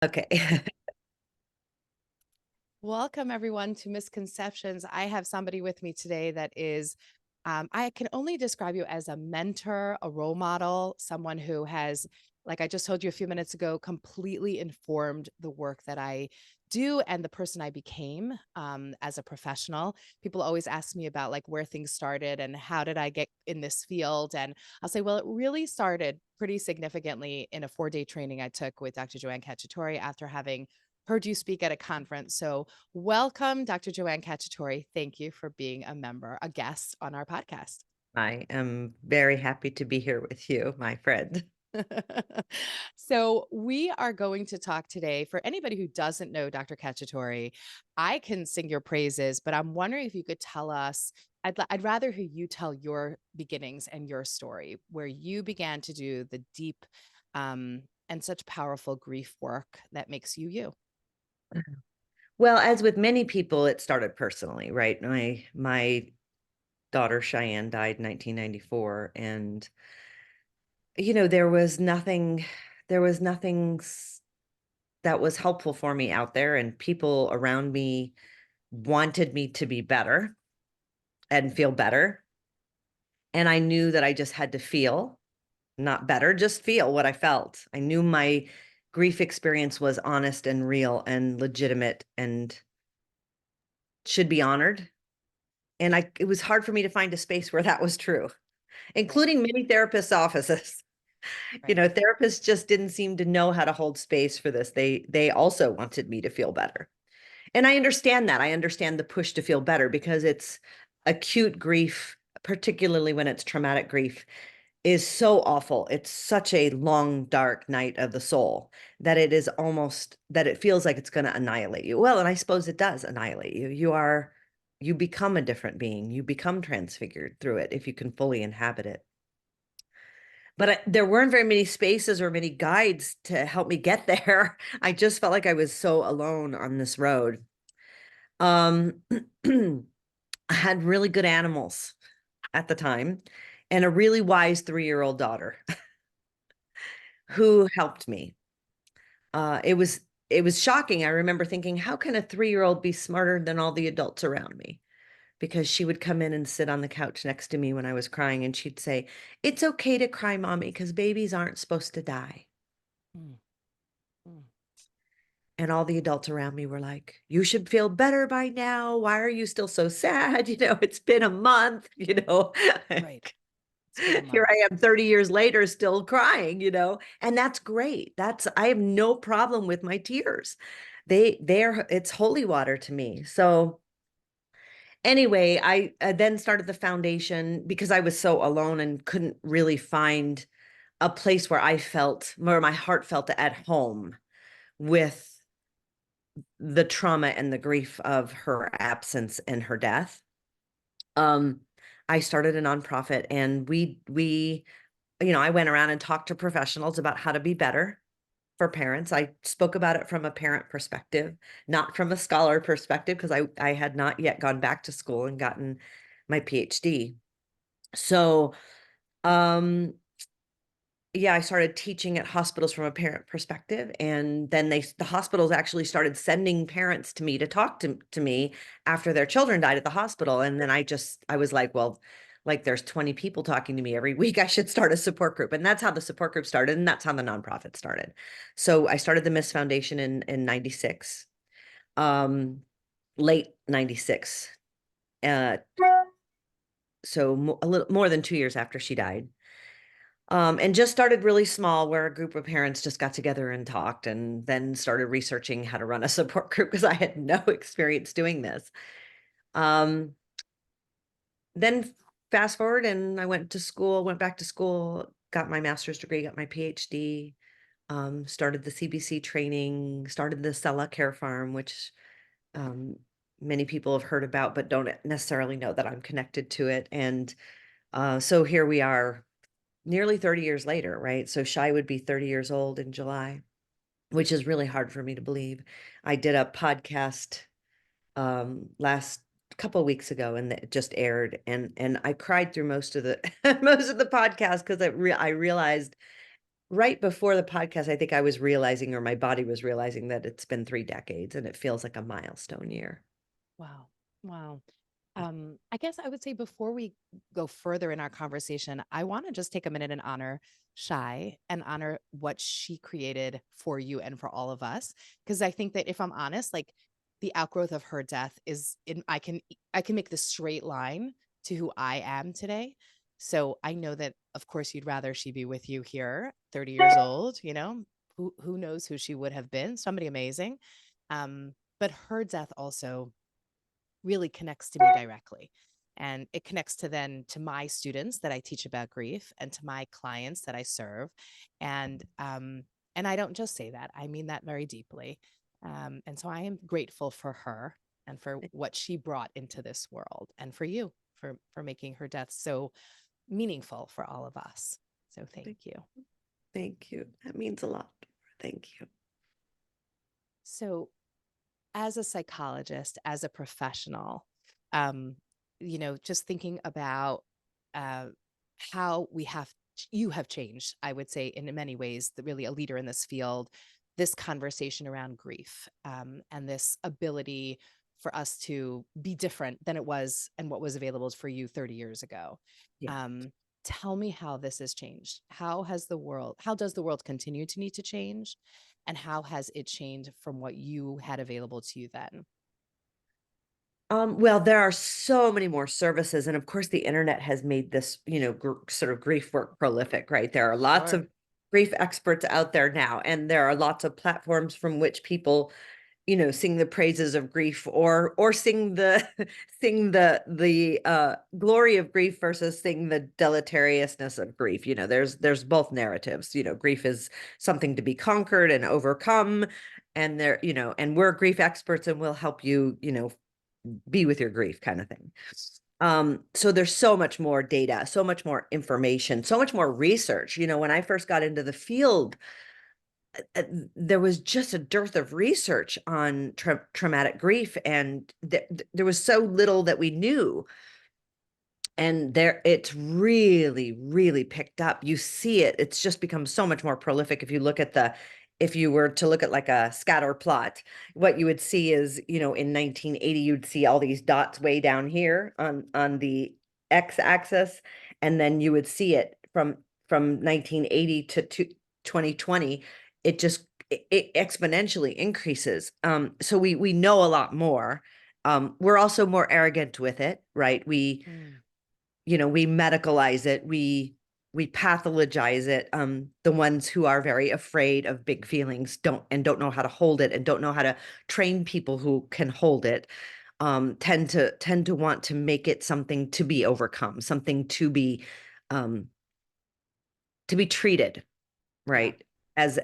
Okay. Welcome, everyone, to Misconceptions. I have somebody with me today that is, I can only describe you as a mentor, a role model, someone who has, like I just told you a few minutes ago, completely informed the work that I do and the person I became as a professional. People always ask me about like where things started and how did I get in this field. And I'll say, well, it really started pretty significantly in a 4-day training I took with Dr. Joanne Cacciatore after having heard you speak at a conference. So, welcome, Dr. Joanne Cacciatore. Thank you for being a guest on our podcast. I am very happy to be here with you, my friend. So, we are going to talk today. For anybody who doesn't know Dr. Cacciatore, I can sing your praises, but I'm wondering if you could tell us. I'd rather hear you tell your beginnings and your story, where you began to do the deep and such powerful grief work that makes you you. Well, as with many people, it started personally, right? My daughter Cheyenne died in 1994, and there was nothing that was helpful for me out there, and people around me wanted me to be better and feel better. And I knew that I just had to feel, not better, just feel what I felt. I knew my grief experience was honest and real and legitimate and should be honored. And it was hard for me to find a space where that was true, Right, including many therapists' offices. right. Therapists just didn't seem to know how to hold space for this. They also wanted me to feel better. And I understand that. I understand the push to feel better because it's acute grief, particularly when it's traumatic grief, is so awful. It's such a long, dark night of the soul that it is almost that it feels like it's going to annihilate you. Well, and I suppose it does annihilate you. You become a different being. You become transfigured through it if you can fully inhabit it. But there weren't very many spaces or many guides to help me get there. I just felt like I was so alone on this road. Um, I had really good animals at the time and a really wise 3-year-old daughter who helped me. It was shocking. I remember thinking, how can a 3-year-old be smarter than all the adults around me? Because she would come in and sit on the couch next to me when I was crying, and she'd say, "It's okay to cry, mommy, because babies aren't supposed to die." Mm, mm. And all the adults around me were like, "You should feel better by now. Why are you still so sad? It's been a month, Right. It's been a Here month. I am 30 years later still crying. And that's great. I have no problem with my tears. It's holy water to me. So anyway, I then started the foundation because I was so alone and couldn't really find a place where my heart felt at home with the trauma and the grief of her absence and her death. Um, I started a nonprofit, and I went around and talked to professionals about how to be better for parents. I spoke about it from a parent perspective, not from a scholar perspective, because I had not yet gone back to school and gotten my PhD. So, um, yeah, I started teaching at hospitals from a parent perspective, and then the hospitals actually started sending parents to me to talk to me after their children died at the hospital. And then I was like, well, like there's 20 people talking to me every week. I should start a support group. And that's how the support group started, and that's how the nonprofit started. So I started the Miss Foundation in 96, um, late 96. Uh, so a little more than 2 years after she died. And just started really small, where a group of parents just got together and talked, and then started researching how to run a support group because I had no experience doing this. Um, then fast forward, and I went back to school, got my master's degree, got my PhD, started the CBC training, started the Sella Care Farm, which um, many people have heard about, but don't necessarily know that I'm connected to it. And so here we are nearly 30 years later, right? So Shy would be 30 years old in July, which is really hard for me to believe. I did a podcast last couple of weeks ago, and it just aired, and I cried through most of the most of the podcast because I realized right before the podcast, I think I was realizing, or my body was realizing, that it's been 3 decades and it feels like a milestone year. Wow. Wow. I guess I would say before we go further in our conversation, I want to just take a minute and honor Shy and honor what she created for you and for all of us. Because I think that if I'm honest, like the outgrowth of her death is in I can make the straight line to who I am today. So I know that of course you'd rather she be with you here, 30 years old, you know, who knows who she would have been, somebody amazing. But her death also really connects to me directly. And it connects to then to my students that I teach about grief and to my clients that I serve. And I don't just say that, I mean that very deeply. And so I am grateful for her and for what she brought into this world and for you for making her death so meaningful for all of us. So thank you. Thank you. That means a lot. Thank you. So as a psychologist, as a professional, um, just thinking about uh, how you have changed, I would say, in many ways, really a leader in this field, this conversation around grief, and this ability for us to be different than it was and what was available for you 30 years ago. Yeah. Um, Tell me how this has changed. How does the world continue to need to change? And how has it changed from what you had available to you then? Well, there are so many more services, and of course, the internet has made this, sort of grief work prolific, right? There are lots Sure. of grief experts out there now, and there are lots of platforms from which people, sing the praises of grief, or sing the sing the glory of grief versus sing the deleteriousness of grief. There's both narratives. Grief is something to be conquered and overcome, and and we're grief experts, and we'll help you, be with your grief, kind of thing. So there's so much more data, so much more information, so much more research. When I first got into the field, there was just a dearth of research on traumatic grief, and there was so little that we knew. And it's really, really picked up. You see it. It's just become so much more prolific. If you were to look at like a scatter plot, what you would see is, in 1980, you'd see all these dots way down here on the x-axis, and then you would see it from 1980 to 2020. It exponentially increases. So we know a lot more. We're also more arrogant with it, right? Mm, We medicalize it, we pathologize it. The ones who are very afraid of big feelings don't know how to hold it, and don't know how to train people who can hold it, tend to want to make it something to be overcome, something um to be treated, yeah. right, as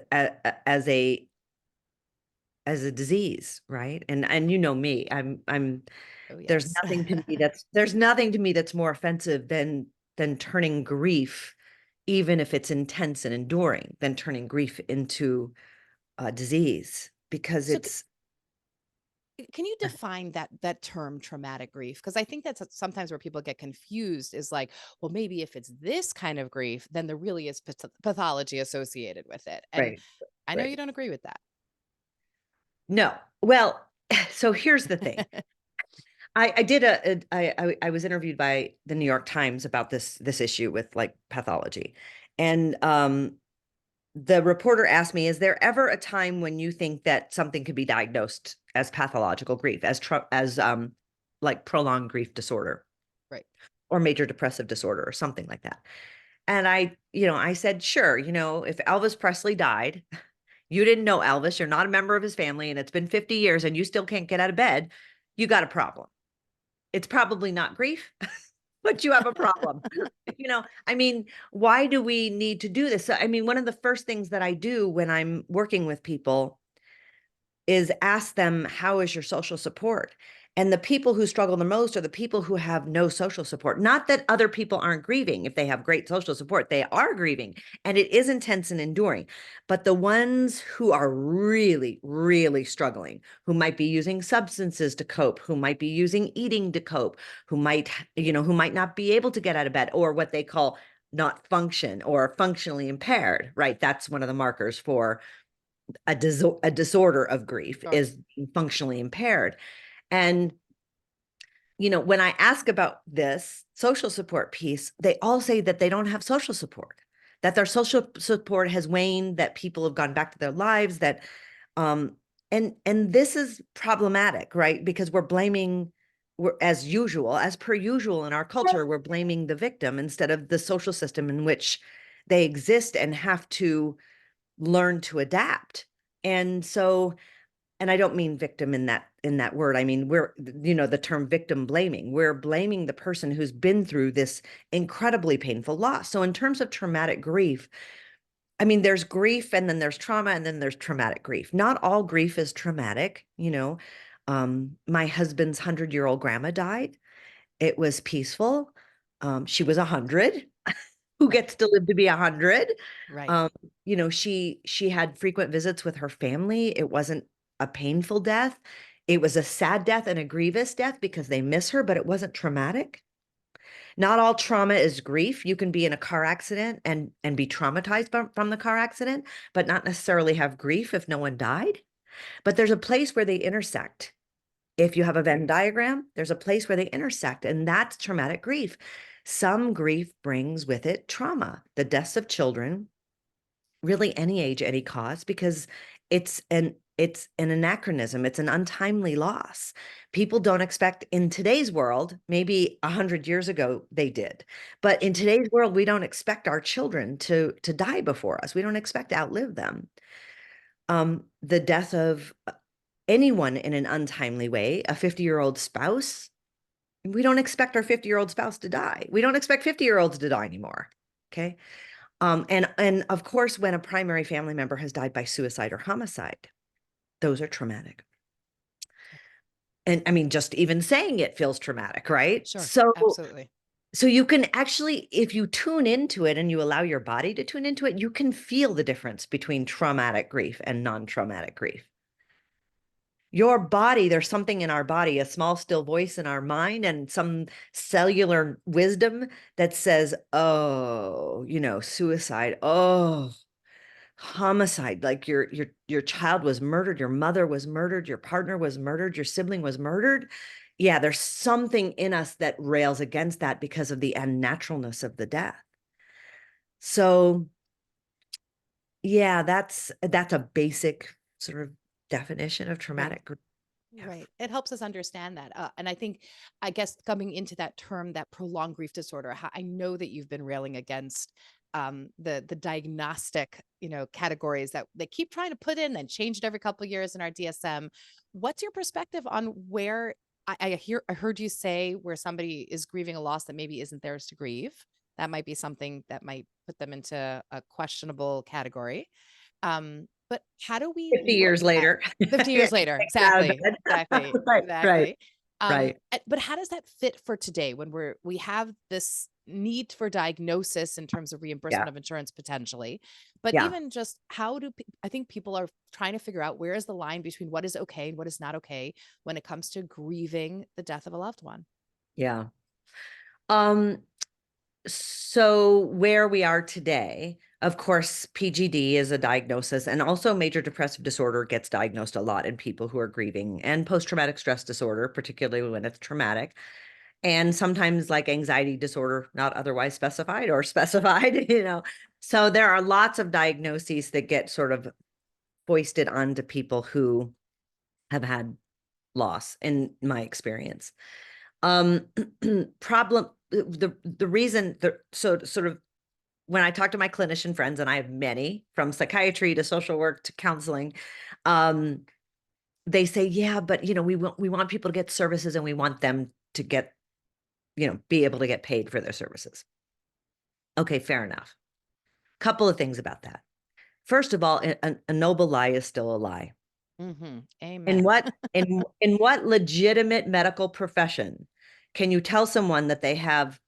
a disease, right? And me, I'm Oh, there's yes. nothing to me that's more offensive than turning grief, even if it's intense and enduring, than turning grief into a disease, because So it's can you define that term traumatic grief? Because I think that's sometimes where people get confused is like, well, maybe if it's this kind of grief, then there really is pathology associated with it. And right, I know you right. don't agree with that. No. Well, so here's the thing. I did I was interviewed by the New York Times about this issue with like pathology. And the reporter asked me, is there ever a time when you think that something could be diagnosed as pathological grief, as like prolonged grief disorder Right. or major depressive disorder or something like that? And I said, sure, if Elvis Presley died, you didn't know Elvis, you're not a member of his family, and it's been 50 years and you still can't get out of bed, you got a problem. It's probably not grief, but you have a problem. I mean, why do we need to do this? I mean, one of the first things that I do when I'm working with people is ask them, how is your social support? And the people who struggle the most are the people who have no social support. Not that other people aren't grieving. If they have great social support, they are grieving, and it is intense and enduring. But the ones who are really, really struggling, who might be using substances to cope, who might be using eating to cope, who might not be able to get out of bed, or what they call not function or functionally impaired, right? That's one of the markers for a disorder of grief Sure. is functionally impaired. And when I ask about this social support piece, they all say that they don't have social support, that their social support has waned, that people have gone back to their lives, that um and this is problematic, right? Because we're as per usual in our culture, we're blaming the victim instead of the social system in which they exist and have to learn to adapt. And so, and I don't mean victim in that word. I mean, we're, the term victim blaming. We're blaming the person who's been through this incredibly painful loss. So in terms of traumatic grief, I mean, there's grief and then there's trauma and then there's traumatic grief. Not all grief is traumatic. My husband's 100-year-old grandma died. It was peaceful. She was 100. Who Right. gets to live to be 100? Right. Um, she had frequent visits with her family. It wasn't a painful death. It was a sad death and a grievous death because they miss her, but it wasn't traumatic. Not all trauma is grief. You can be in a car accident and be traumatized from the car accident, but not necessarily have grief if no one died. But there's a place where they intersect. If you have a Venn diagram, there's a place where they intersect, and that's traumatic grief. Some grief brings with it trauma, the deaths of children, really any age, any cause, because it's an anachronism. It's an untimely loss. People don't expect in today's world, maybe 100 years ago they did, but in today's world, we don't expect our children to die before us. We don't expect to outlive them. The death of anyone in an untimely way, a 50-year-old spouse, we don't expect our 50-year-old spouse to die. We don't expect 50-year-olds to die anymore. Okay. And of course, when a primary family member has died by suicide or homicide, those are traumatic. And I mean, just even saying it feels traumatic, right? Sure. So Absolutely. so you can actually, if you tune into it and you allow your body to tune into it, you can feel the difference between traumatic grief and non-traumatic grief. Your body, there's something in our body, a small, still voice in our mind, and some cellular wisdom that says, oh, suicide. Oh, homicide, like your child was murdered, your mother was murdered, your partner was murdered, your sibling was murdered. Yeah, there's something in us that rails against that because of the unnaturalness of the death. So yeah, that's a basic sort of definition of Right. traumatic grief. Yeah. Right. It helps us understand that. And I think, I guess, coming into that term, that prolonged grief disorder, I know that you've been railing against the diagnostic, categories that they keep trying to put in and change it every couple of years in our DSM. What's your perspective on where I heard you say where somebody is grieving a loss that maybe isn't theirs to grieve? That might be something that might put them into a questionable category. But how do we 50 look years at later. 50 Yeah, years later? yeah, Exactly. Exactly. right, right, Exactly. right. But how does that fit for today when we have this need for diagnosis in terms of Yeah, reimbursement of insurance potentially, but yeah, even just I think people are trying to figure out where is the line between what is okay and what is not okay when it comes to grieving the death of a loved one. yeah. Um, So where we are today, of course, PGD is a diagnosis, and also major depressive disorder gets diagnosed a lot in people who are grieving, and post-traumatic stress disorder, particularly when it's traumatic, and sometimes like anxiety disorder, not otherwise specified or specified, So there are lots of diagnoses that get sort of foisted onto people who have had loss, in my experience. Um, problem the reason so sort of when I talk to my clinician friends, and I have many from psychiatry to social work to counseling, um, they say, yeah, but we want people to get services and we want them to get, be able to get paid for their services. Okay, fair enough. Couple of things about that. First of all, a noble lie is still a lie. In Amen. what in what legitimate medical profession can you tell someone that they have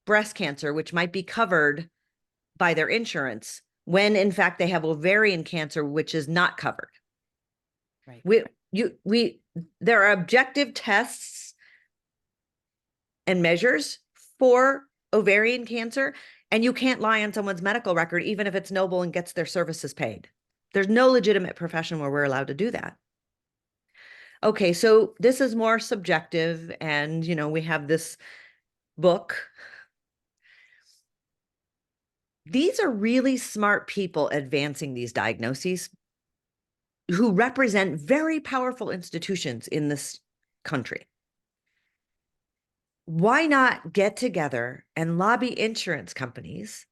breast cancer, which might be covered by their insurance, when in fact they have ovarian cancer, which is not covered? Right. We there are objective tests and measures for ovarian cancer. And you can't lie on someone's medical record, even if it's noble and gets their services paid. There's no legitimate profession where we're allowed to do that. Okay, so this is more subjective, and we have this book. These are really smart people advancing these diagnoses who represent very powerful institutions in this country. Why not get together and lobby insurance companies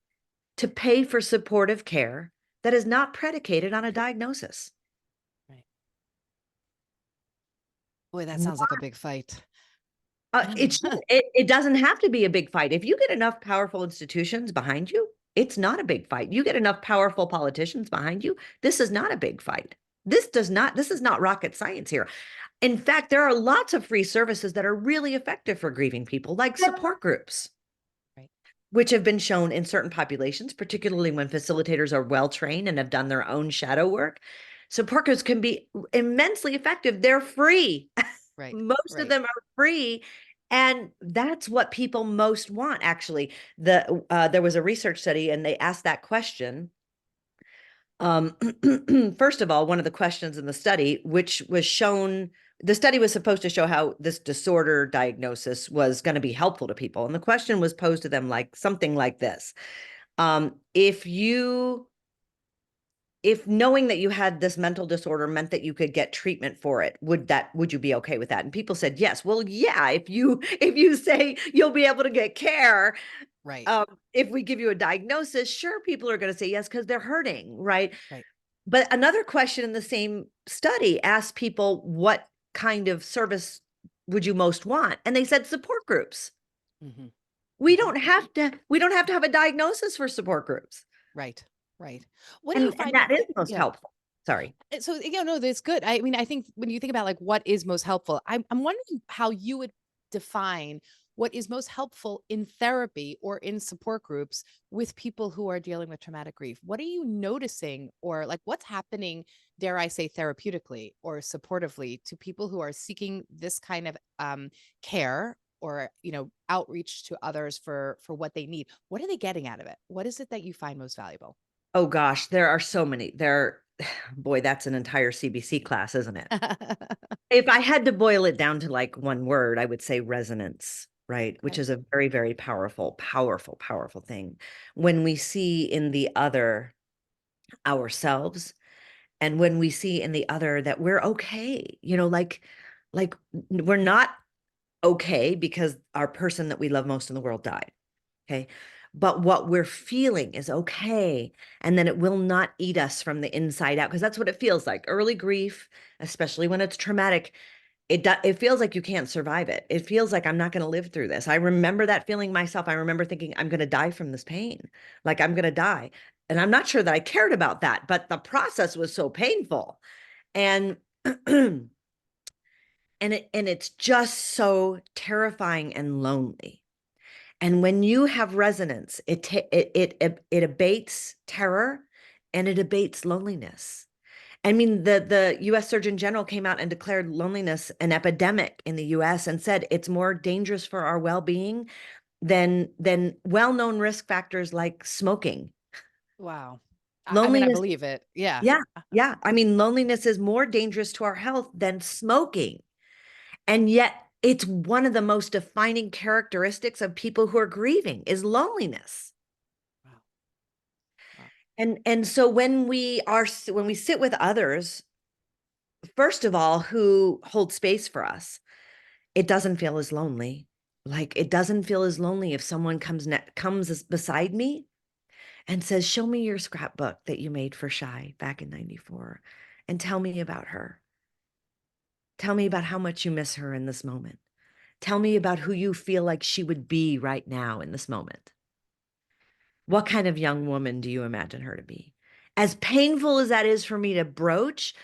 to pay for supportive care that is not predicated on a diagnosis? Right. Boy, that sounds like a Why? big fight. It doesn't have to be a big fight. If you get enough powerful institutions behind you, it's not a big fight. You get enough powerful politicians behind you, this is not a big fight. This is not rocket science here. In fact, there are lots of free services that are really effective for grieving people, like support groups, Right. which have been shown in certain populations, particularly when facilitators are well trained and have done their own shadow work. Support groups can be immensely effective. They're free. Right. Most of Right. them are free. And that's what people most want, actually. There was a research study and they asked that question. First of all, one of the questions in the study, which was shown, the study was supposed to show how this disorder diagnosis was going to be helpful to people. And the question was posed to them like something like this. If knowing that you had this mental disorder meant that you could get treatment for it, would you be okay with that? And people said yes. Well, yeah, if you say you'll be able to get care, Right. if we give you a diagnosis, sure, people are going to say yes because they're hurting, right? Right. But another question in the same study asked people, what kind of service would you most want? And they said support groups. Hmm. We Hmm. don't have to we don't have to have a diagnosis for support groups. Right. Right. What do you And find? that is most Yeah. helpful. Sorry. So, no, that's good. I mean, I think when you think about like what is most helpful, I'm wondering how you would define what is most helpful in therapy or in support groups with people who are dealing with traumatic grief. What are you noticing, or like what's happening, dare I say, therapeutically or supportively to people who are seeking this kind of care or outreach to others for what they need? What are they getting out of it? What is it that you find most valuable? Oh gosh, there are so many. Boy, that's an entire CBC class, isn't it? If I had to boil it down to like one word, I would say resonance, right? Which Okay. is a very, very powerful, powerful, powerful thing. When we see in the other ourselves, and when we see in the other that we're okay, like we're not okay because our person that we love most in the world died. Okay. But what we're feeling is okay. And then it will not eat us from the inside out, because that's what it feels like. Early grief, especially when it's traumatic, it feels like you can't survive it. It feels like I'm not going to live through this. I remember that feeling myself. I remember thinking I'm going to die from this pain. Like I'm going to die. And I'm not sure that I cared about that, but the process was so painful. And it's just so terrifying and lonely. And when you have resonance, it abates terror and it abates loneliness. I mean, the US Surgeon General came out and declared loneliness an epidemic in the US and said it's more dangerous for our well-being than well-known risk factors like smoking. Wow. I mean, I Loneliness, believe it. Yeah. yeah, yeah. I mean, loneliness is more dangerous to our health than smoking. And yet it's one of the most defining characteristics of people who are grieving is loneliness. Wow. Wow. And so when we sit with others, first of all, who hold space for us, it doesn't feel as lonely. Like it doesn't feel as lonely if someone comes beside me and says, "Show me your scrapbook that you made for Shy back in 94 and tell me about her. Tell me about how much you miss her in this moment. Tell me about who you feel like she would be right now in this moment. What kind of young woman do you imagine her to be?" As painful as that is for me to broach,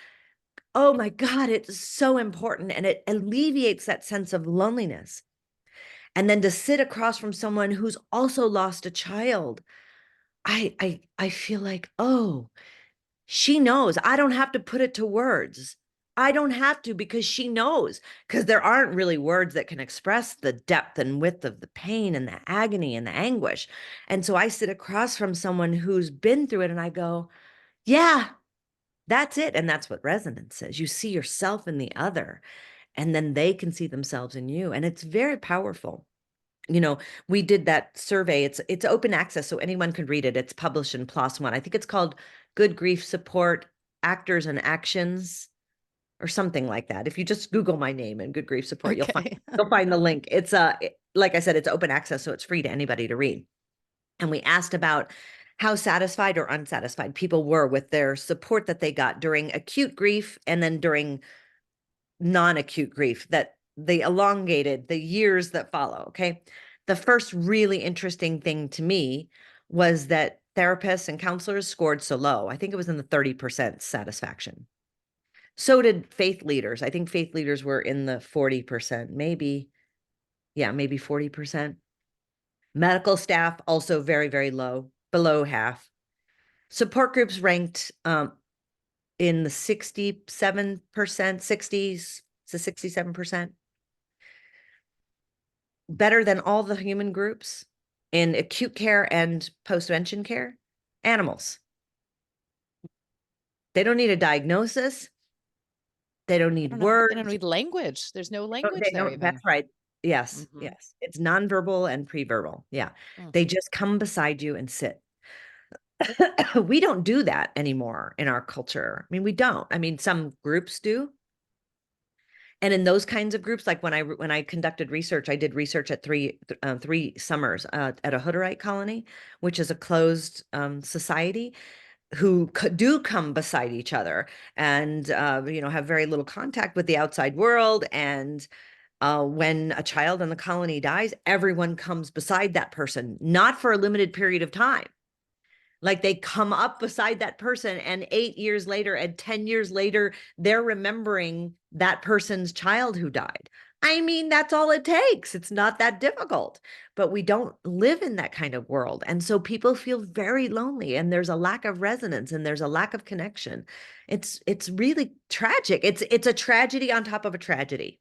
oh my God, it's so important. And it alleviates that sense of loneliness. And then to sit across from someone who's also lost a child, I feel like, oh, she knows. I don't have to put it to words. I don't have to because she knows, because there aren't really words that can express the depth and width of the pain and the agony and the anguish. And so I sit across from someone who's been through it and I go, yeah, that's it. And that's what resonance is. You see yourself in the other, and then they can see themselves in you. And it's very powerful. You know, we did that survey. It's open access, so anyone can read it. It's published in PLOS One. I think it's called Good Grief Support Actors and Actions or something like that. If you just Google my name and Good Grief Support, Okay. you'll find the link. Like I said, it's open access, so it's free to anybody to read. And we asked about how satisfied or unsatisfied people were with their support that they got during acute grief and then during non-acute grief, that they elongated the years that follow. Okay. The first really interesting thing to me was that therapists and counselors scored so low. I think it was in the 30% satisfaction. So did faith leaders. I think faith leaders were in the 40%, maybe. Yeah, maybe 40%. Medical staff also very, very low, below half. Support groups ranked in the 67%, 60s to 67%. Better than all the human groups in acute care and postvention care. Animals. They don't need a diagnosis. They don't I need don't know. They don't words. need language. There's no language They there don't, that's even. right. Yes, Hmm. yes. It's nonverbal and pre-verbal. Yeah. Mm. They just come beside you and sit. We don't do that anymore in our culture. I mean, we don't. I mean, some groups do. And in those kinds of groups, like when I conducted research, I did research at three summers at a Hutterite colony, which is a closed society who do come beside each other and have very little contact with the outside world. And when a child in the colony dies, everyone comes beside that person, not for a limited period of time. Like they come up beside that person, and 8 years later and 10 years later, they're remembering that person's child who died. I mean, that's all it takes. It's not that difficult, but we don't live in that kind of world. And so people feel very lonely, and there's a lack of resonance and there's a lack of connection. It's really tragic. It's a tragedy on top of a tragedy.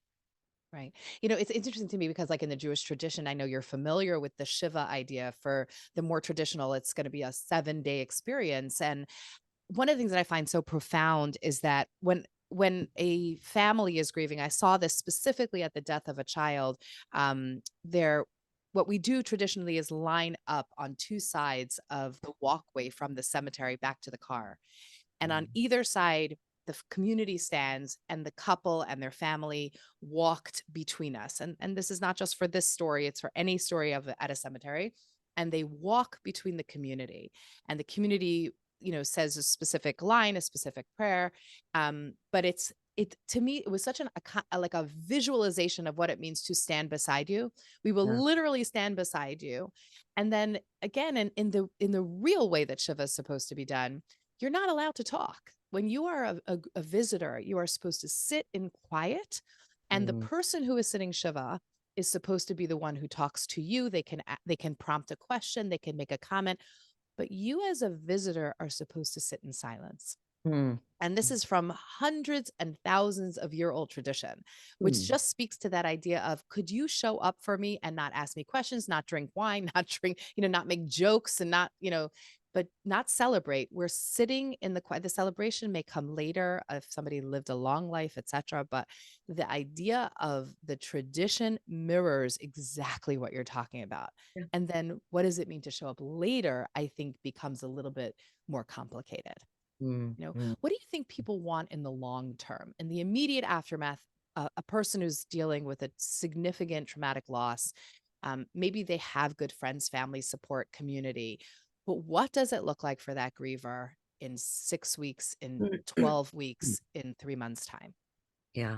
Right. It's interesting to me because, like in the Jewish tradition, I know you're familiar with the Shiva idea. For the more traditional, it's going to be a 7-day experience. And one of the things that I find so profound is that when a family is grieving, I saw this specifically at the death of a child. There, what we do traditionally is line up on two sides of the walkway from the cemetery back to the car. And on either side, the community stands and the couple and their family walked between us. And this is not just for this story, it's for any story of at a cemetery. And they walk between the community, and the community, says a specific line, a specific prayer. But it to me, it was such like a visualization of what it means to stand beside you. We will Yeah. literally stand beside you. And then again, in the real way that Shiva is supposed to be done, you're not allowed to talk. When you are a visitor, you are supposed to sit in quiet. And the Mm, person who is sitting Shiva is supposed to be the one who talks to you. They can prompt a question, they can make a comment, but you as a visitor are supposed to sit in silence. mm, And this is from hundreds and thousands of year old tradition, which mm, just speaks to that idea of, could you show up for me and not ask me questions, not drink wine, not drink, not make jokes and not, but not celebrate. We're sitting in the quiet. The celebration may come later if somebody lived a long life, etc. But the idea of the tradition mirrors exactly what you're talking about. yeah. And then what does it mean to show up later? I think becomes a little bit more complicated. Mm, mm. What do you think people want in the long term, in the immediate aftermath? A person who's dealing with a significant traumatic loss, maybe they have good friends, family support, community, but what does it look like for that griever in 6 weeks, in 12 weeks, in 3 months' time? Yeah.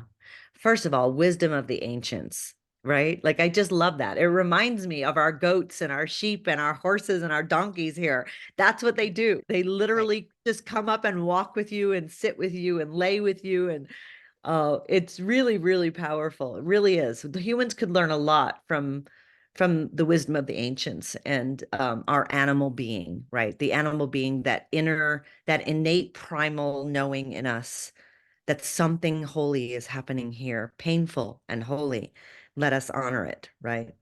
First of all, wisdom of the ancients, right? Like I just love that. It reminds me of our goats and our sheep and our horses and our donkeys here. That's what they do. They Right. literally just come up and walk with you and sit with you and lay with you. And it's really, really powerful. It really is. The humans could learn a lot from the wisdom of the ancients and our animal being, right? The animal being, that innate primal knowing in us that something holy is happening here, painful and holy. Let us honor it, right?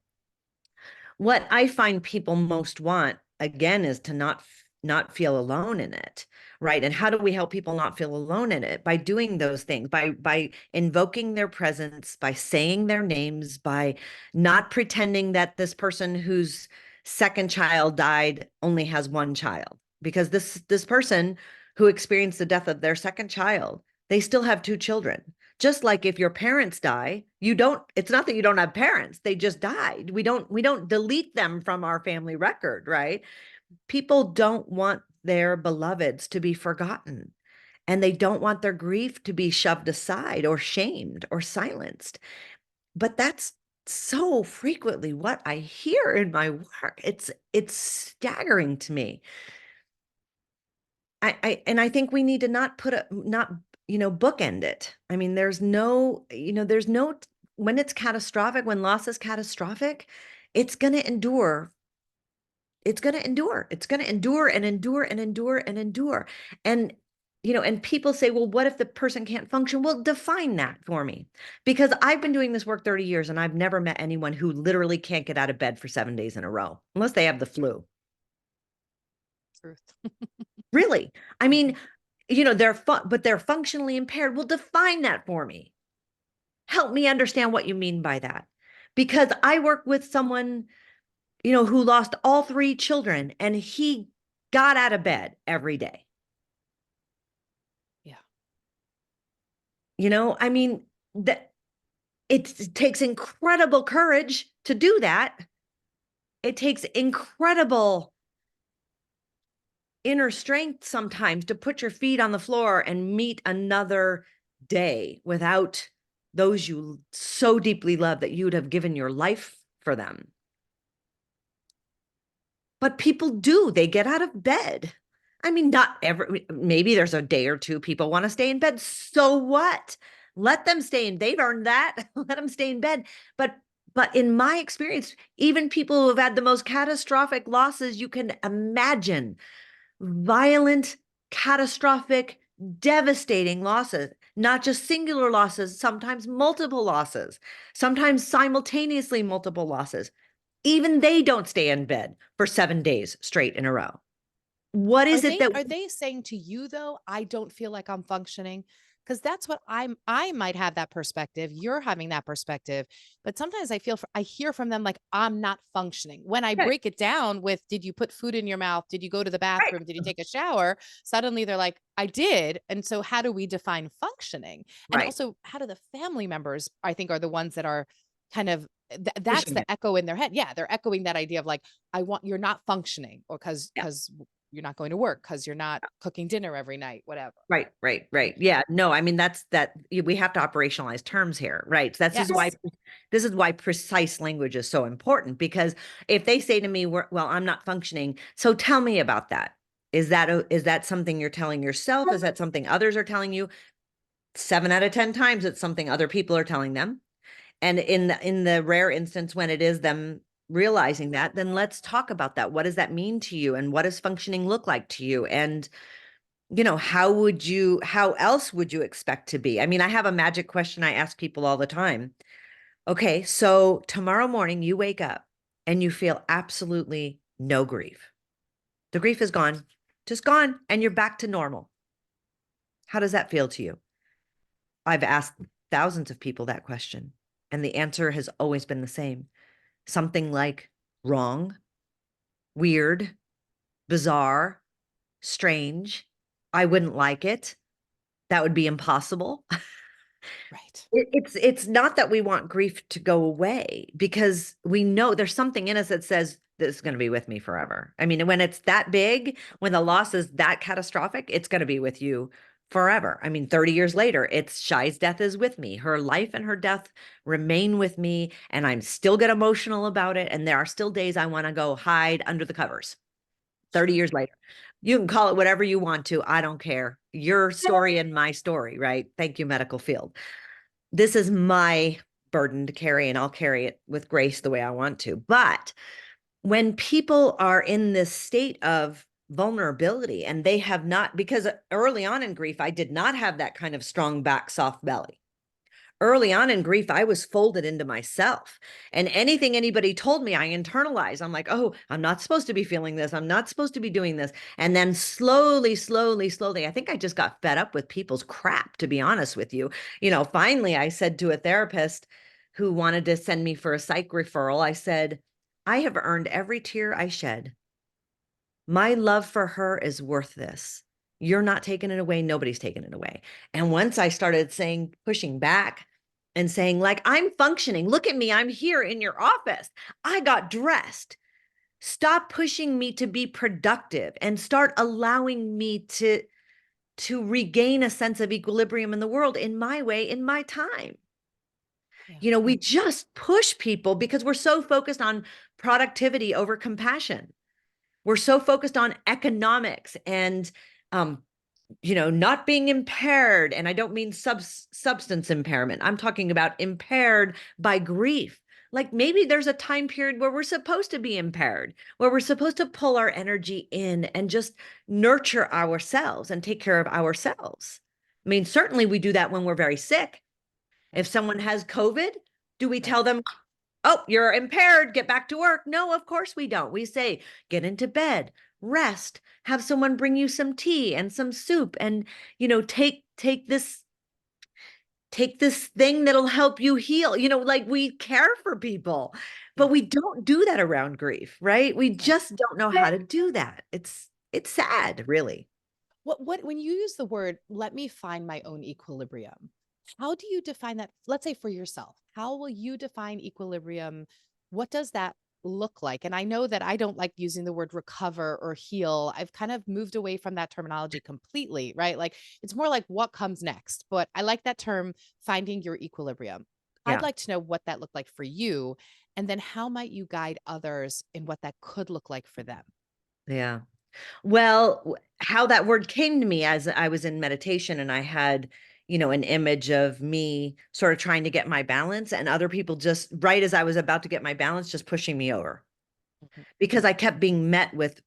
What I find people most want again is to not feel alone in it, right? And how do we help people not feel alone in it? By doing those things, by invoking their presence, by saying their names, by not pretending that this person whose second child died only has one child, because this person who experienced the death of their second child, they still have two children. Just like if your parents die, it's not that you don't have parents, they just died. We don't delete them from our family record, right? People don't want their beloveds to be forgotten, and they don't want their grief to be shoved aside or shamed or silenced. But that's so frequently what I hear in my work. It's staggering to me. I think we need to not put a not bookend it. I mean, there's no when it's catastrophic, when loss is catastrophic, it's going to endure. It's going to endure. It's going to endure and endure and endure and endure. And and people say, well, what if the person can't function? Well, define that for me. Because I've been doing this work 30 years and I've never met anyone who literally can't get out of bed for 7 days in a row, unless they have the flu. Truth. Really. I Mhm. mean, but they're functionally impaired. Well, define that for me. Help me understand what you mean by that. Because I work with someone, who lost all three children and he got out of bed every day. Yeah. I mean, that it takes incredible courage to do that. It takes incredible inner strength sometimes to put your feet on the floor and meet another day without those you so deeply love that you would have given your life for them. But people do, they get out of bed. I mean, not every, maybe there's a day or two people want to stay in bed. So what? Let them stay in. They've earned that. Let them stay in bed. But in my experience, even people who have had the most catastrophic losses you can imagine, violent, catastrophic, devastating losses, not just singular losses, sometimes multiple losses, sometimes simultaneously multiple losses. Even they don't stay in bed for 7 days straight in a row. What Are is it they that, are they saying to you though, I don't feel like I'm functioning? Because that's what I might have that perspective. You're having that perspective. But sometimes I hear from them like I'm not functioning. When I okay, break it down with did you put food in your mouth? Did you go to the right, bathroom? Did you take a shower? Suddenly they're like, I did. And so how do we define functioning? And right, also, how do the family members, I think, are the ones that are kind of that's pushing the it. echo in their head. Yeah, they're echoing that idea of like, I want you're not functioning, or Yeah. because you're not going to work because you're not cooking dinner every night, whatever. Right, right, right. Mhm. Yeah, no, I mean we have to operationalize terms here, right? Yes. This is why precise language is so important, because if they say to me, well, I'm not functioning, so tell me about that. Is that something you're telling yourself? Is that something others are telling you? 7 out of 10 times it's something other people are telling them. And in the rare instance when it is them realizing that, then let's talk about that. What does that mean to you? And what does functioning look like to you? And how else would you expect to be? I mean, I have a magic question I ask people all the time. Okay, so tomorrow morning you wake up and you feel absolutely no grief. The grief is gone, just gone, and you're back to normal. How does that feel to you? I've asked thousands of people that question, and the answer has always been the same. Something like wrong, weird, bizarre, strange. I wouldn't like it. That would be impossible. Right. It's not that we want grief to go away, because we know there's something in us that says this is going to be with me forever. I mean, when it's that big, when the loss is that catastrophic, it's going to be with you forever. I mean, 30 years later, it's Shai's death is with me. Her life and her death remain with me, and I'm still get emotional about it. And there are still days I want to go hide under the covers. 30 Sure. years later. You can call it whatever you want to. I don't care. Your story and my story, right? Thank you, medical field. This is my burden to carry, and I'll carry it with grace the way I want to. But when people are in this state of vulnerability, and they have not, because early on in grief, I did not have that kind of strong back, soft belly. Early on in grief, I was folded into myself, and anything anybody told me, I internalized. I'm like, oh, I'm not supposed to be feeling this. I'm not supposed to be doing this. And then slowly, slowly, slowly, I think I just got fed up with people's crap, to be honest with you. Finally, I said to a therapist who wanted to send me for a psych referral, I said, I have earned every tear I shed. My love for her is worth this. You're not taking it away. Nobody's taking it away. And once I started saying, pushing back and saying, like, I'm functioning. Look at me. I'm here in your office. I got dressed. Stop pushing me to be productive and start allowing me to regain a sense of equilibrium in the world in my way, in my time. Yeah. We just push people because we're so focused on productivity over compassion. We're so focused on economics and um, not being impaired. And I don't mean substance impairment. I'm talking about impaired by grief. Like maybe there's a time period where we're supposed to be impaired, where we're supposed to pull our energy in and just nurture ourselves and take care of ourselves. I mean, certainly we do that when we're very sick. If Right. someone has COVID, do we Right. tell them, oh, you're impaired, get back to work? No, of course we don't. We say, get into bed, rest, have someone bring you some tea and some soup, and take this thing that'll help you heal. Like we care for people, but Yeah. we don't do that around grief, right? We Right. just don't know how to do that. It's sad, really. What when you use the word, let me find my own equilibrium, how do you define that? Let's say for yourself, how will you define equilibrium? What does that look like? And I know that I don't like using the word recover or heal. I've kind of moved away from that terminology completely, right? Like it's more like what comes next. But I like that term, finding your equilibrium. I'd Yeah. like to know what that looked like for you. And then how might you guide others in what that could look like for them? Yeah. Well, how that word came to me as I was in meditation and I had, an image of me sort of trying to get my balance and other people just right as I was about to get my balance, just pushing me over Mhm. because I kept being met with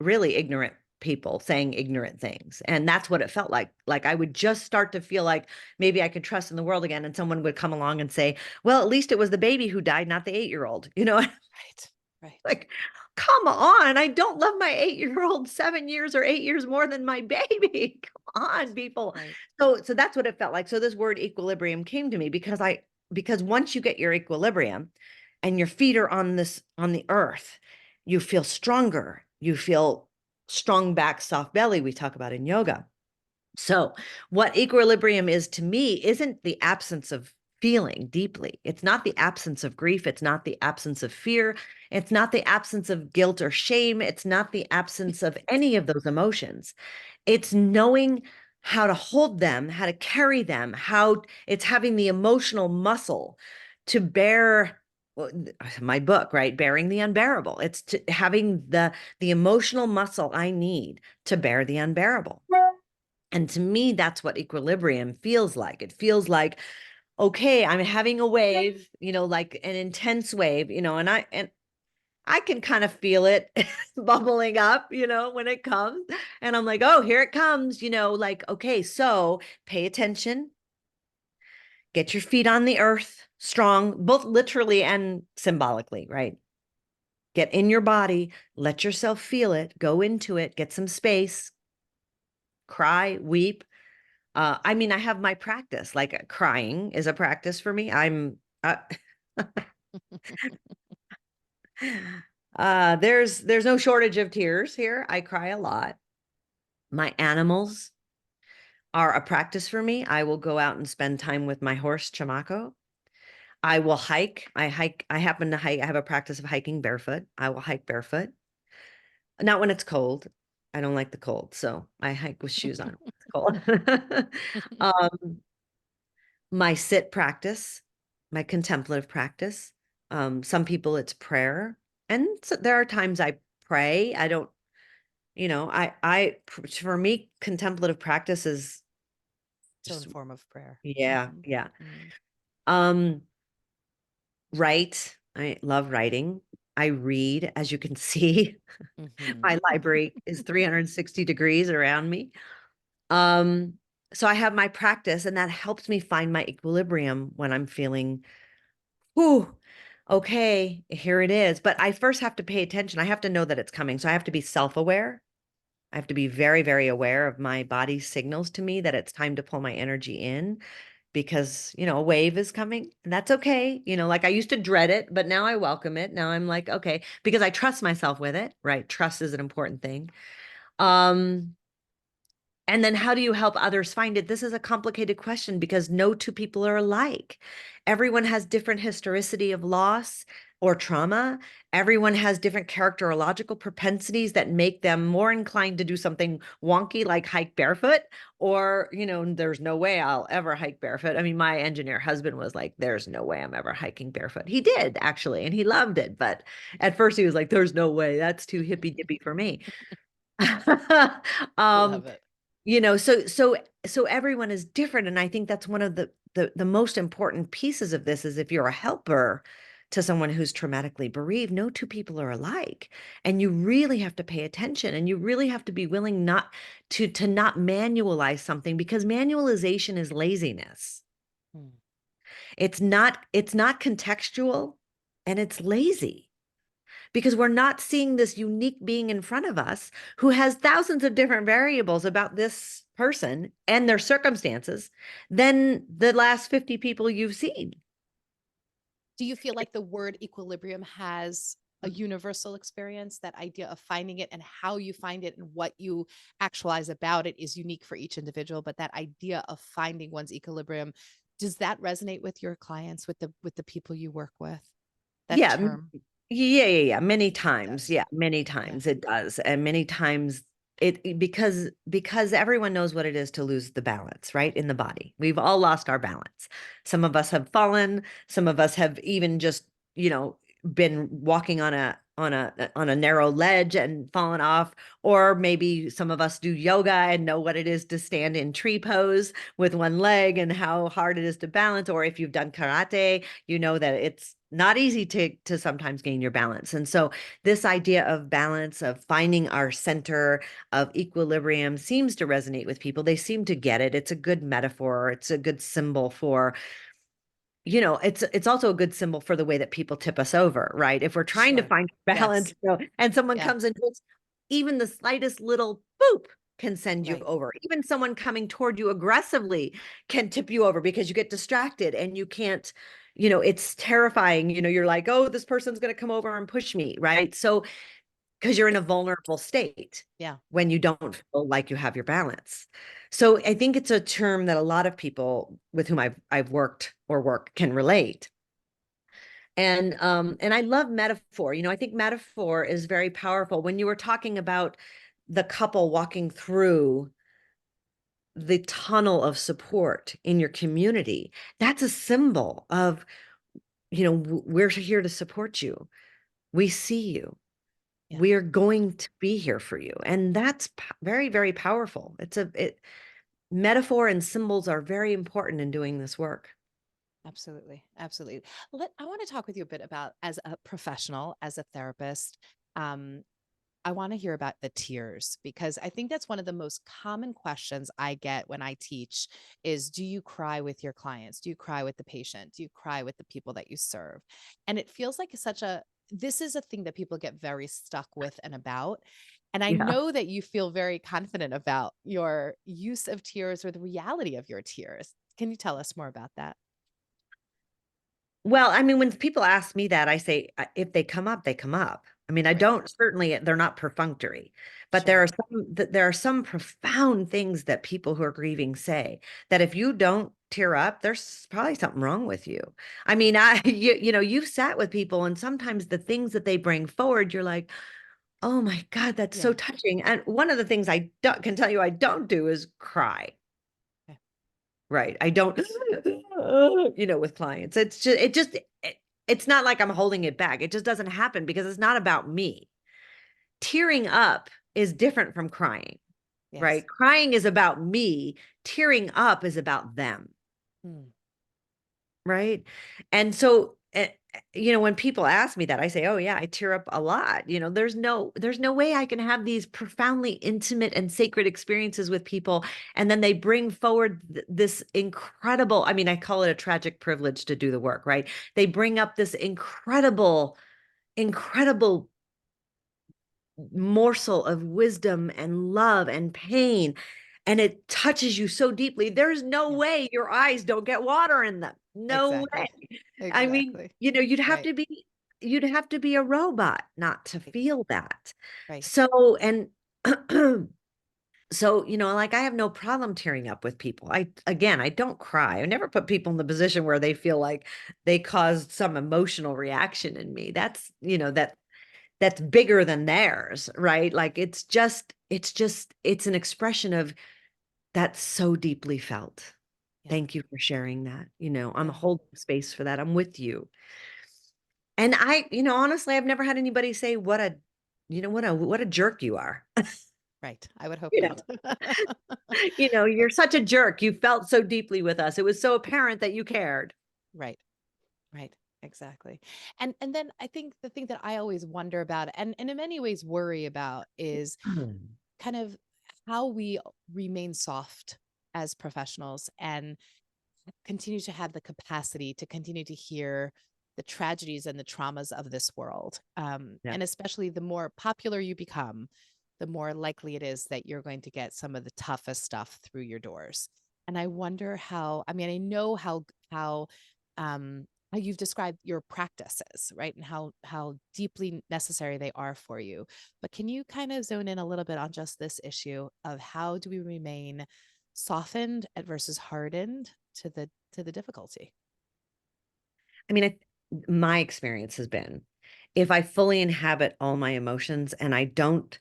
really ignorant people saying ignorant things. And that's what it felt like. Like I would just start to feel like maybe I could trust in the world again. And someone would come along and say, well, at least it was the baby who died, not the 8-year-old, Right. Right. Like, come on. I don't love my 8-year-old 7 years or 8 years more than my baby. Come on, people. Right. So that's what it felt like. So this word equilibrium came to me because once you get your equilibrium and your feet are on the earth, you feel stronger. You feel strong back, soft belly, we talk about in yoga. So, what equilibrium is to me isn't the absence of feeling deeply. It's not the absence of grief. It's not the absence of fear. It's not the absence of guilt or shame. It's not the absence of any of those emotions. It's knowing how to hold them, how to carry them, how it's having the emotional muscle to bear well, my book, right? Bearing the unbearable. It's having the emotional muscle I need to bear the unbearable. And to me, that's what equilibrium feels like. It feels like, okay, I'm having a wave, like an intense wave, and I can kind of feel it bubbling up, when it comes. And I'm like, oh, here it comes, like, okay, so pay attention, get your feet on the earth, strong, both literally and symbolically, right? Get in your body, let yourself feel it, go into it, get some space, cry, weep. I mean, I have my practice. Like crying is a practice for me. There's no shortage of tears here. I cry a lot. My animals are a practice for me. I will go out and spend time with my horse Chamaco. I will hike. I happen to hike. I have a practice of hiking barefoot. I will hike barefoot. Not when it's cold. I don't like the cold, so I hike with shoes on when it's cold. um, my sit practice, my contemplative practice. Some people it's prayer. And so there are times I pray. I don't, for me, contemplative practice is Its own just, form of prayer. yeah, Mhm. yeah. Mhm. Um, write. I love writing. I read, as you can see. Hmm. My library is 360 degrees around me. Um, so I have my practice, and that helps me find my equilibrium when I'm feeling, whew, okay, here it is. But I first have to pay attention. I have to know that it's coming. So I have to be self-aware. I have to be very, very aware of my body's signals to me that it's time to pull my energy in because, a wave is coming, and that's okay. Like I used to dread it, but now I welcome it. Now I'm like, okay, because I trust myself with it, right? Trust is an important thing. Um, and then how do you help others find it? This is a complicated question because no two people are alike. Everyone has different historicity of loss or trauma. Everyone has different characterological propensities that make them more inclined to do something wonky like hike barefoot, or, there's no way I'll ever hike barefoot. I mean, my engineer husband was like, there's no way I'm ever hiking barefoot. He did actually, and he loved it. But at first he was like, there's no way. That's too hippy dippy for me. um, Love it. so everyone is different, and I think that's one of the most important pieces of this is if you're a helper to someone who's traumatically bereaved, no two people are alike, and you really have to pay attention, and you really have to be willing not to not manualize something, because manualization is laziness. Mm. It's not contextual, and it's lazy because we're not seeing this unique being in front of us who has thousands of different variables about this person and their circumstances than the last 50 people you've seen. Do you feel like the word equilibrium has a universal experience? That idea of finding it and how you find it and what you actualize about it is unique for each individual, but that idea of finding one's equilibrium, does that resonate with your clients, with the people you work with? That Yeah. term? Yeah. Many It times. does. Yeah. Many Yeah. times it does. And many times because everyone knows what it is to lose the balance, right? In the body. We've all lost our balance. Some of us have fallen. Some of us have even just, been walking on a narrow ledge and fallen off. Or maybe some of us do yoga and know what it is to stand in tree pose with one leg and how hard it is to balance. Or if you've done karate, you know that it's not easy to sometimes gain your balance. And so this idea of balance, of finding our center, of equilibrium seems to resonate with people. They seem to get it. It's a good metaphor. It's a good symbol for, it's also a good symbol for the way that people tip us over, right? If we're trying to Sure. find balance, Yes. and someone Yeah. comes and just even the slightest little boop can send you Right. over. Even someone coming toward you aggressively can tip you over because you get distracted and you can't, it's terrifying. You're like, oh, this person's going to come over and push me, right? So because you're in a vulnerable state Yeah. when you don't feel like you have your balance. So I think it's a term that a lot of people with whom I've worked or work can relate. And I love metaphor. I think metaphor is very powerful. When you were talking about the couple walking through the tunnel of support in your community, that's a symbol of, we're here to support you. We see you. Yeah. We're going to be here for you. And that's very, very powerful. Metaphor and symbols are very important in doing this work. Absolutely. Absolutely. I want to talk with you a bit about, as a professional, as a therapist. Um, I want to hear about the tears, because I think that's one of the most common questions I get when I teach is, do you cry with your clients? Do you cry with the patient? Do you cry with the people that you serve? And it feels like this is a thing that people get very stuck with and about. And I Yeah. know that you feel very confident about your use of tears or the reality of your tears. Can you tell us more about that? Well, I mean, when people ask me that, I say, if they come up, they come up. I mean, I Right. don't, certainly they're not perfunctory, but Sure. there are some profound things that people who are grieving say that if you don't tear up, there's probably something wrong with you. I mean, you've sat with people, and sometimes the things that they bring forward, you're like, oh my God, that's so Yeah. touching. And one of the things can tell you I don't do is cry. Okay. Right. I don't, with clients. It's not like I'm holding it back. It just doesn't happen because it's not about me. Tearing up is different from crying, Yes. right? Crying is about me. Tearing up is about them. Mm. Right. And so eh, when people ask me that, I say, "Oh yeah, I tear up a lot." There's no way I can have these profoundly intimate and sacred experiences with people, and then they bring forward this incredible, I mean, I call it a tragic privilege to do the work, right? They bring up this incredible morsel of wisdom and love and pain, and it touches you so deeply. There's no Yeah, way your eyes don't get water in them. No way. exactly. I mean, Exactly. Right. you'd have to be a robot not to Right. feel that. Right. So, and so, like I have no problem tearing up with people. I don't cry. I never put people in the position where they feel like they caused some emotional reaction in me. That's bigger than theirs, right? Like it's an expression of that's so deeply felt. Yeah. Thank you for sharing that. I'm Yeah. holding space for that. I'm with you. And honestly, I've never had anybody say what a jerk you are. Right. I would hope You not. know, you're such a jerk. You felt so deeply with us. It was so apparent that you cared. Right. Right. Exactly. And then I think the thing that I always wonder about and in many ways worry about is kind of how we remain soft as professionals and continue to have the capacity to continue to hear the tragedies and the traumas of this world. Yeah. And especially the more popular you become, the more likely it is that you're going to get some of the toughest stuff through your doors. And I wonder how, I mean, I know how you've described your practices, right? And how deeply necessary they are for you. But can you kind of zone in a little bit on just this issue of how do we remain softened versus hardened to the difficulty? I mean, my experience has been if I fully inhabit all my emotions and I don't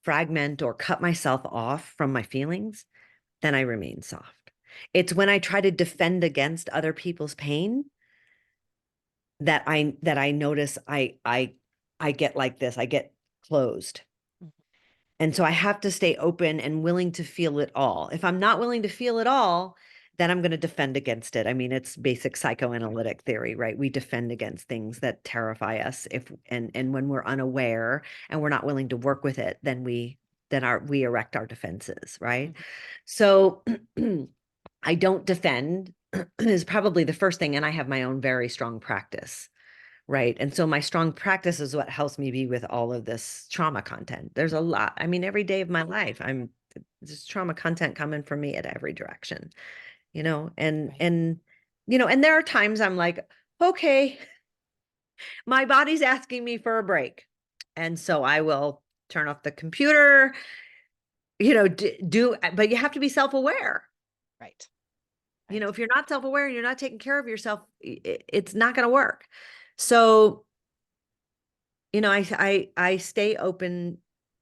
fragment or cut myself off from my feelings, then I remain soft. It's when I try to defend against other people's pain that I notice I get like this. I get closed. Mhm. And so I have to stay open and willing to feel it all. If I'm not willing to feel it all, then I'm going to defend against it. I mean, it's basic psychoanalytic theory, right? We defend against things that terrify us and when we're unaware and we're not willing to work with it, then we erect our defenses, right? Mhm. So I don't defend is probably the first thing, and I have my own very strong practice. Right. And so my strong practice is what helps me be with all of this trauma content. There's a lot. I mean, every day of my life, there's trauma content coming from me at every direction, and Right. and there are times I'm like, okay, my body's asking me for a break. And so I will turn off the computer, but you have to be self-aware. Right. Right. If you're not self-aware and you're not taking care of yourself, it's not going to work. So I stay open,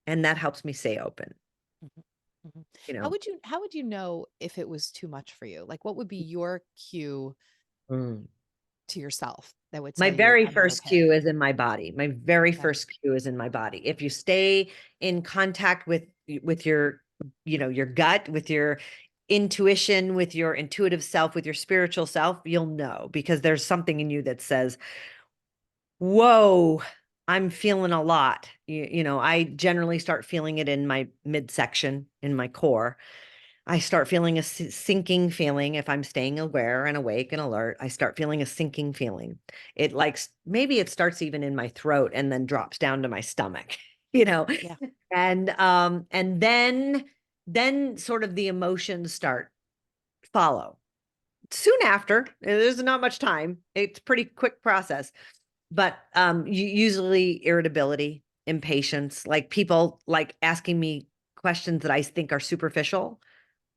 and that helps me stay open, Mhm. Mhm. you How know. would you know if it was too much for you? Like what would be your cue Mm. to yourself that would My tell you very I'm not first okay? cue is in my body. My very Okay. first cue is in my body. If you stay in contact with your gut, with your intuition, with your intuitive self, with your spiritual self, you'll know because there's something in you that says, "Whoa, I'm feeling a lot." I generally start feeling it in my midsection, in my core. I start feeling a sinking feeling if I'm staying aware and awake and alert. I start feeling a sinking feeling. It like maybe it starts even in my throat and then drops down to my stomach, you know. Yeah. And then sort of the emotions start follow. Soon after, there's not much time. It's pretty quick process. But usually irritability, impatience, like people like asking me questions that I think are superficial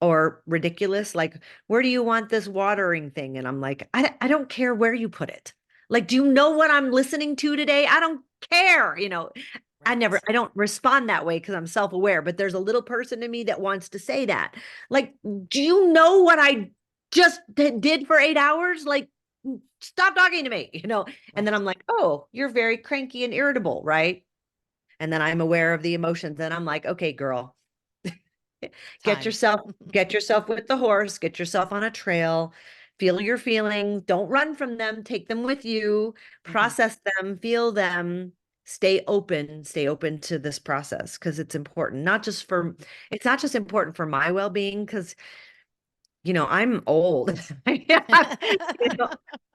or ridiculous. Like, where do you want this watering thing? And I'm like, I don't care where you put it. Like, do you know what I'm listening to today? I don't care. Right. I don't respond that way because I'm self-aware, but there's a little person in me that wants to say that. Like, do you know what I just did for 8 hours? Like, stop talking to me, And then Right. I'm like, oh, you're very cranky and irritable, right? And then I'm aware of the emotions and I'm like, okay, girl, get Time. yourself get yourself with the horse, get yourself on a trail, feel your feelings, don't run from them, take them with you, Hmm. process them, feel them, stay open to this process because it's important, not just for, it's not just important for my well-being, because I'm old. You know,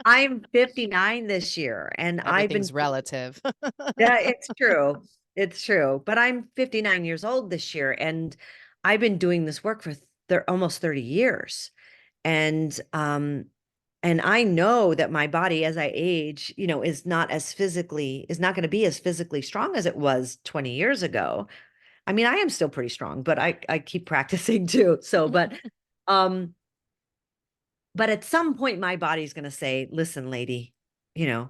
I'm 59 this year and I've been, Everything's relative. yeah, it's true. It's true. But I'm 59 years old this year and I've been doing this work for almost 30 years. And and I know that my body as I age, is not going to be as physically strong as it was 20 years ago. I mean, I am still pretty strong, but I keep practicing too. So, um but at some point my body's going to say, listen, lady, you know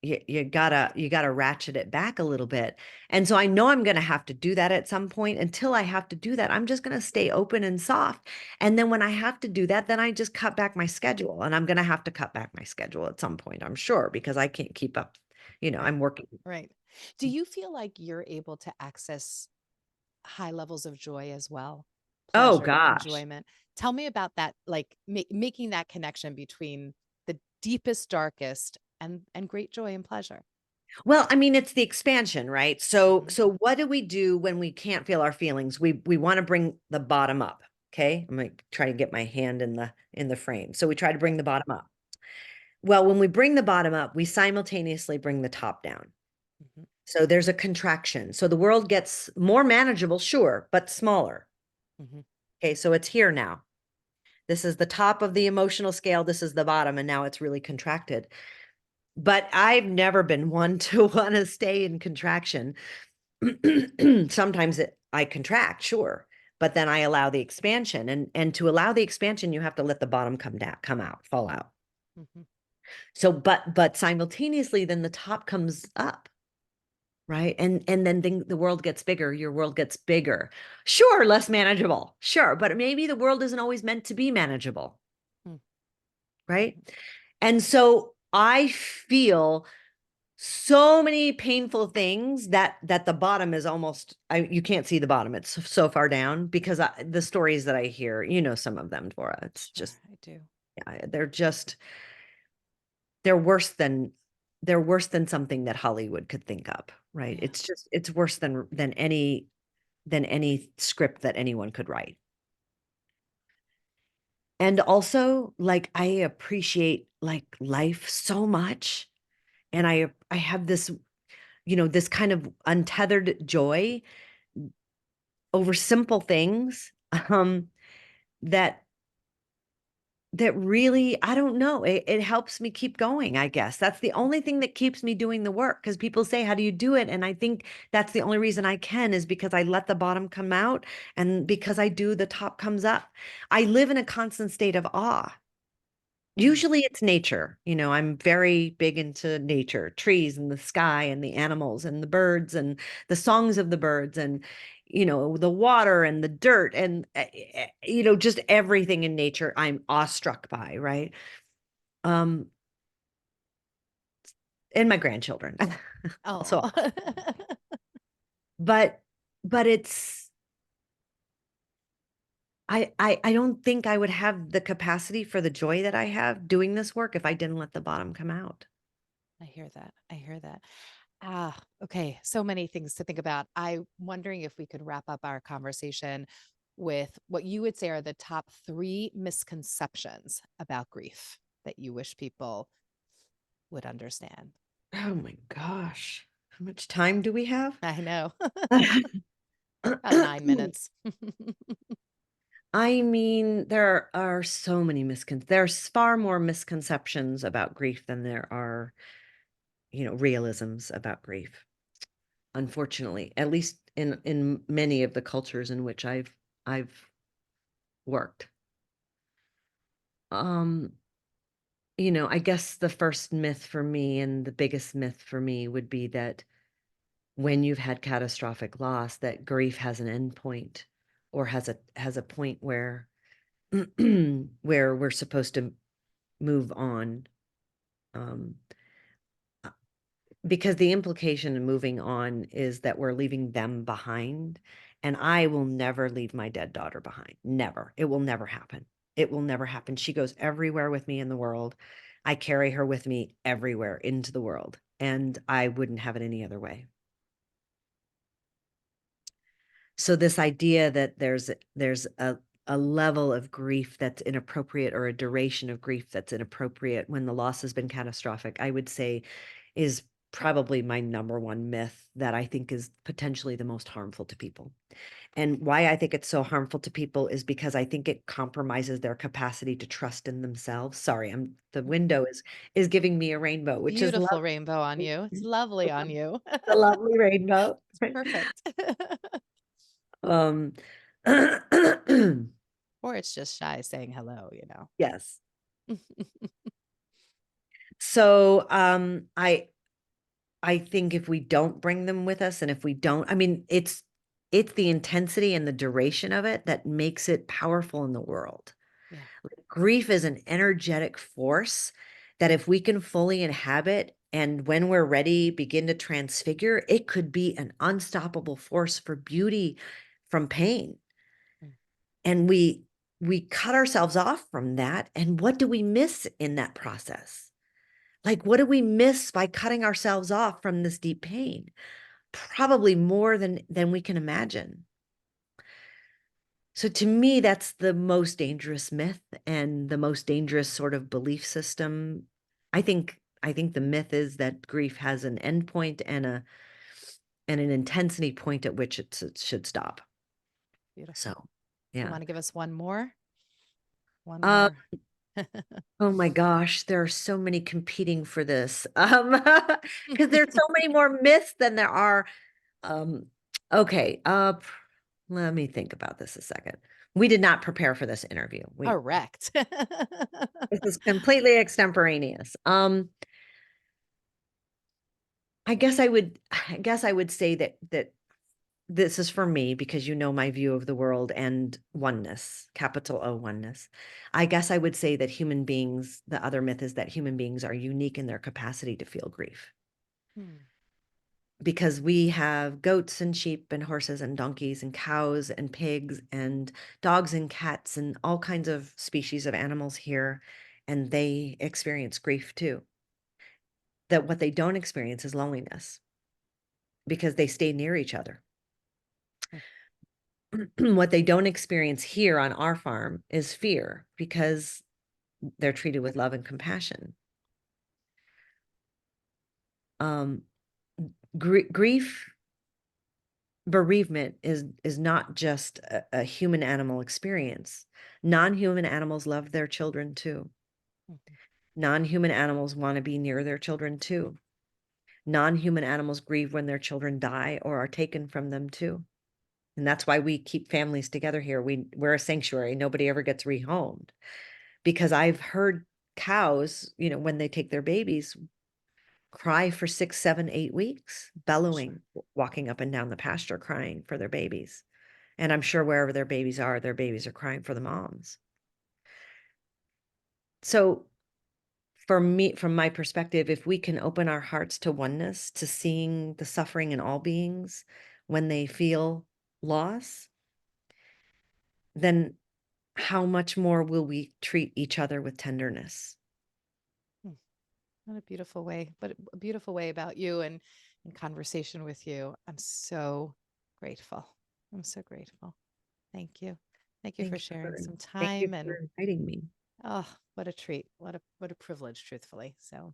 you gotta ratchet it back a little bit. And so I know I'm going to have to do that at some point. Until I have to do that, I'm just going to stay open and soft. And then when I have to do that, then I just cut back my schedule, and I'm going to have to cut back my schedule at some point, I'm sure, because I can't keep up. Right. I'm working. Right. Do you feel like you're able to access high levels of joy as well? Oh Pleasure, gosh. enjoyment. Tell me about that, like making that connection between the deepest, darkest and great joy and pleasure. Well, I mean, it's the expansion, right? So Hmm. so what do we do when we can't feel our feelings? We want to bring the bottom up. Okay. I'm gonna try to get my hand in the frame. So we try to bring the bottom up. Well, when we bring the bottom up, we simultaneously bring the top down. Hmm. So there's a contraction. So the world gets more manageable, sure, but smaller. Hmm. Okay, so it's here now. This is the top of the emotional scale. This is the bottom, and now it's really contracted. But I've never been one to want to stay in contraction. Sometimes I contract, sure, but then I allow the expansion, and to allow the expansion, you have to let the bottom come down, come out, fall out. Hmm. So, but simultaneously, then the top comes up, right? And then the world gets bigger. Your world gets bigger. Sure, less manageable, sure, but maybe the world isn't always meant to be manageable, right? Hmm. And so I feel so many painful things that the bottom is almost, you can't see the bottom. It's so far down because the stories that I hear, some of them, Dora, it's Sure, just, I do. yeah, they're worse than they're worse than something that Hollywood could think up, right? Yeah. It's worse than any script that anyone could write. And also, like, I appreciate like life so much, and I have this kind of untethered joy over simple things, that really, I don't know, it helps me keep going, I guess. That's the only thing that keeps me doing the work, because people say, how do you do it? And I think that's the only reason I can, is because I let the bottom come out, and because I do, the top comes up. I live in a constant state of awe. Mm. Usually it's nature. I'm very big into nature, trees and the sky and the animals and the birds and the songs of the birds, and the water and the dirt, and just everything in nature I'm awestruck by, right? Um and my grandchildren also. Oh. But it's, I don't think I would have the capacity for the joy that I have doing this work if I didn't let the bottom come out. I hear that. I hear that. Ah, okay. So many things to think about. I'm wondering if we could wrap up our conversation with what you would say are the top three misconceptions about grief that you wish people would understand. Oh my gosh. How much time do we have? I know. About 9 minutes. I mean, there are so many there's far more misconceptions about grief than there are, realisms about grief. Unfortunately, at least in many of the cultures in which I've worked. Um, I guess the first myth for me, and the biggest myth for me, would be that when you've had catastrophic loss, that grief has an end point, or has a point where where we're supposed to move on. Um, uh, because the implication in moving on is that we're leaving them behind. And I will never leave my dead daughter behind. Never. It will never happen. It will never happen. She goes everywhere with me in the world. I carry her with me everywhere into the world, and I wouldn't have it any other way. So this idea that there's a level of grief that's inappropriate or a duration of grief that's inappropriate when the loss has been catastrophic, I would say is probably my number one myth that I think is potentially the most harmful to people. And why I think it's so harmful to people is because I think it compromises their capacity to trust in themselves. Sorry, the Mhm. window is giving me a rainbow, which is Beautiful lovely. rainbow on you. It's lovely on you. The lovely rainbow. Perfect. Um, Or it's just shy saying hello, you know. yes. So, I think if we don't bring them with us and if we don't, I mean, it's the intensity and the duration of it that makes it powerful in the world. Yeah. Grief is an energetic force that if we can fully inhabit and when we're ready begin to transfigure, it could be an unstoppable force for beauty from pain. Mm. And we cut ourselves off from that. And what do we miss in that process? Like, what do we miss by cutting ourselves off from this deep pain? Probably more than we can imagine. So to me, that's the most dangerous myth and the most dangerous sort of belief system. I think the myth is that grief has an endpoint and an intensity point at which it should stop. Beautiful. So, You yeah. want to give us one more? One Um, more. oh my gosh, there are so many competing for this. Because there's so many more myths than there are. Um, okay, let me think about this a second. We did not prepare for this interview. Correct. This is completely extemporaneous. I guess I would say that this is for me because you know my view of the world and oneness, capital O oneness. I guess I would say that human beings, the other myth is that human beings are unique in their capacity to feel grief Hmm. because we have goats and sheep and horses and donkeys and cows and pigs and dogs and cats and all kinds of species of animals here, and they experience grief too. That what they don't experience is loneliness because they stay near each other. What they don't experience here on our farm is fear because they're treated with love and compassion. Um, grief, bereavement is not just a human animal experience. Non-human animals love their children too. Mhm. Non-human animals want to be near their children too. Non-human animals grieve when their children die or are taken from them too. And that's why we keep families together here. We're a sanctuary. Nobody ever gets rehomed because I've heard cows, when they take their babies, cry for 6, 7, 8 weeks, Sure. bellowing, walking up and down the pasture, crying for their babies. And I'm sure wherever their babies are crying for the moms. So for me, from my perspective, if we can open our hearts to oneness, to seeing the suffering in all beings when they feel loss, then how much more will we treat each other with tenderness? Hmm. What a beautiful way, but a beautiful way about you and in conversation with you. I'm so grateful. I'm so grateful. Thank you. Thank you for sharing some Thank you time for and inviting me. oh, what a treat. What a privilege, truthfully. So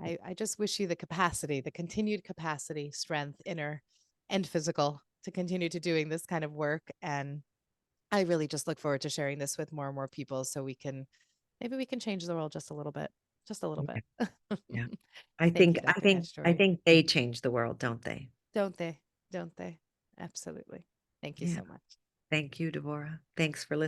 I just wish you the capacity, the continued capacity, strength, inner and physical, to continue to doing this kind of work. And I really just look forward to sharing this with more and more people so maybe we can change the world just a little bit. Just a little Yeah, bit. yeah. I Thank think you, I Dr. think I Cacciatore. think they change the world, don't they? Don't they? Don't they? Absolutely. Thank you Yeah. so much. Thank you, Devorah. Thanks for listening.